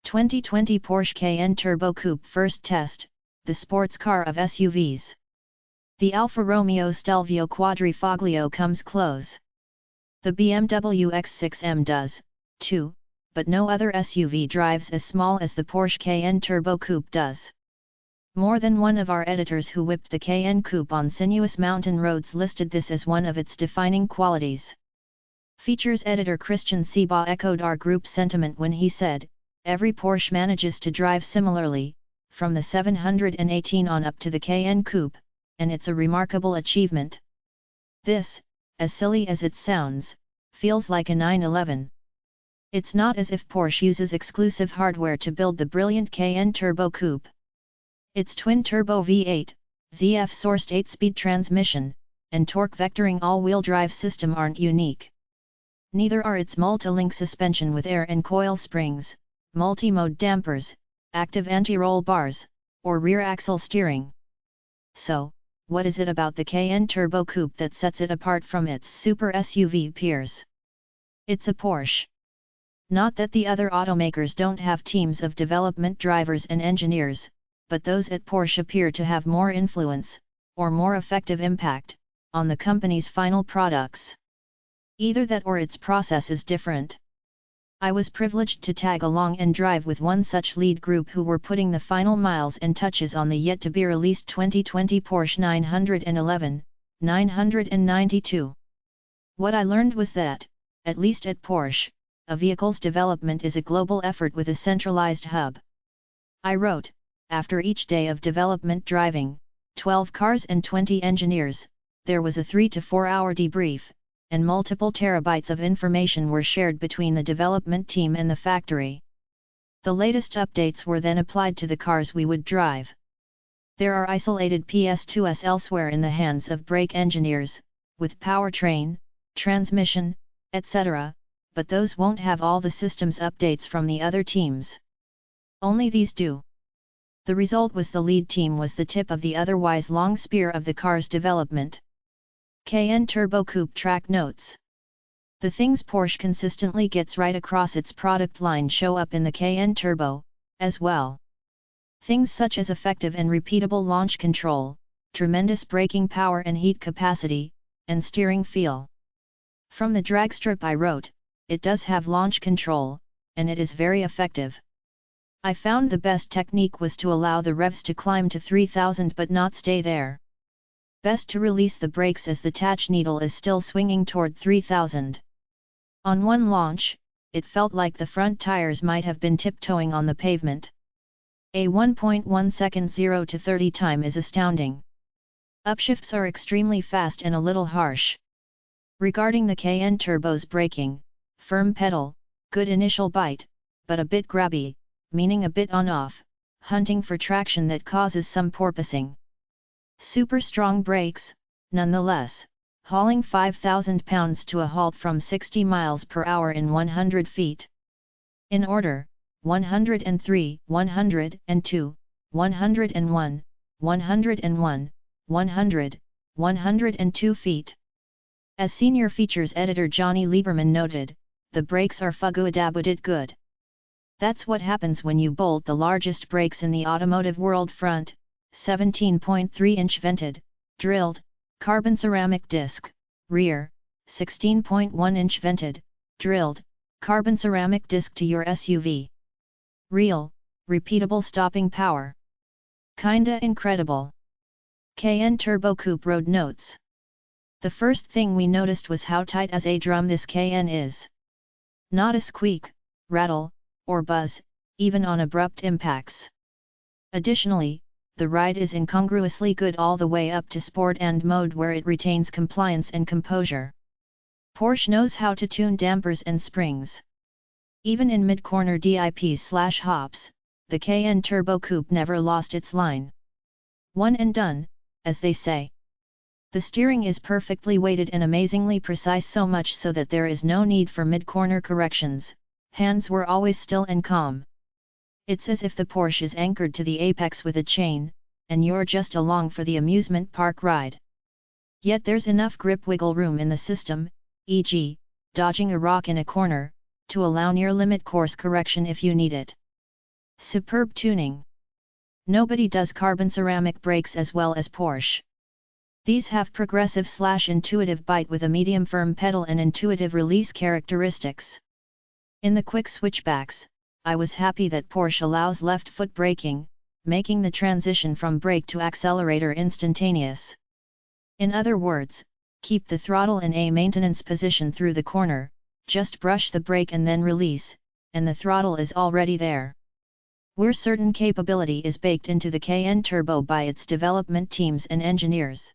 2020 Porsche Cayenne Turbo Coupe First Test, the sports car of SUVs. The Alfa Romeo Stelvio Quadrifoglio comes close. The BMW X6M does, too, but no other SUV drives as small as the Porsche Cayenne Turbo Coupe does. More than one of our editors who whipped the Cayenne Coupe on sinuous mountain roads listed this as one of its defining qualities. Features editor Christian Seabaugh echoed our group sentiment when he said, "Every Porsche manages to drive similarly, from the 718 on up to the Cayenne Coupe, and it's a remarkable achievement. This, as silly as it sounds, feels like a 911. It's not as if Porsche uses exclusive hardware to build the brilliant Cayenne Turbo Coupe. Its twin-turbo V8, ZF-sourced 8-speed transmission, and torque vectoring all-wheel drive system aren't unique. Neither are its multi-link suspension with air and coil springs, multi-mode dampers, active anti-roll bars, or rear axle steering. So, what is it about the Cayenne Turbo Coupe that sets it apart from its super SUV peers? It's a Porsche. Not that the other automakers don't have teams of development drivers and engineers, but those at Porsche appear to have more influence, or more effective impact, on the company's final products. Either that or its process is different. I was privileged to tag along and drive with one such lead group who were putting the final miles and touches on the yet-to-be-released 2020 Porsche 911, 992. What I learned was that, at least at Porsche, a vehicle's development is a global effort with a centralized hub. I wrote, after each day of development driving, 12 cars and 20 engineers, there was a 3 to 4 hour debrief, and multiple terabytes of information were shared between the development team and the factory. The latest updates were then applied to the cars we would drive. There are isolated PS2s elsewhere in the hands of brake engineers, with powertrain, transmission, etc., but those won't have all the systems updates from the other teams. Only these do. The result was the lead team was the tip of the otherwise long spear of the car's development. Cayenne Turbo Coupe track notes. The things Porsche consistently gets right across its product line show up in the Cayenne Turbo, as well. Things such as effective and repeatable launch control, tremendous braking power and heat capacity, and steering feel. From the drag strip I wrote, it does have launch control, and it is very effective. I found the best technique was to allow the revs to climb to 3000 but not stay there. Best to release the brakes as the touch needle is still swinging toward 3000. On one launch, it felt like the front tires might have been tiptoeing on the pavement. A 1.1 second 0 to 30 time is astounding. Upshifts are extremely fast and a little harsh. Regarding the Cayenne Turbo's braking, firm pedal, good initial bite, but a bit grabby, meaning a bit on-off, hunting for traction that causes some porpoising. Super strong brakes, nonetheless, hauling 5,000 pounds to a halt from 60 miles per hour in 100 feet. In order, 103, 102, 101, 101, 100, 102 feet. As senior features editor Johnny Lieberman noted, the brakes are fuguadabudit good. That's what happens when you bolt the largest brakes in the automotive world front, 17.3-inch vented, drilled, carbon ceramic disc, rear, 16.1-inch vented, drilled, carbon ceramic disc to your SUV. Real, repeatable stopping power. Kinda incredible. Cayenne Turbo Coupe road notes. The first thing we noticed was how tight as a drum this Cayenne is. Not a squeak, rattle, or buzz, even on abrupt impacts. Additionally, the ride is incongruously good all the way up to sport and mode where it retains compliance and composure. Porsche knows how to tune dampers and springs. Even in mid-corner dips/hops, the Cayenne Turbo Coupe never lost its line. One and done, as they say. The steering is perfectly weighted and amazingly precise, so much so that there is no need for mid-corner corrections, hands were always still and calm. It's as if the Porsche is anchored to the apex with a chain, and you're just along for the amusement park ride. Yet there's enough grip wiggle room in the system, e.g., dodging a rock in a corner, to allow near-limit course correction if you need it. Superb tuning. Nobody does carbon ceramic brakes as well as Porsche. These have progressive/intuitive bite with a medium firm pedal and intuitive release characteristics. In the quick switchbacks, I was happy that Porsche allows left foot braking, making the transition from brake to accelerator instantaneous. In other words, keep the throttle in a maintenance position through the corner, just brush the brake and then release, and the throttle is already there. We're certain capability is baked into the Cayenne Turbo by its development teams and engineers.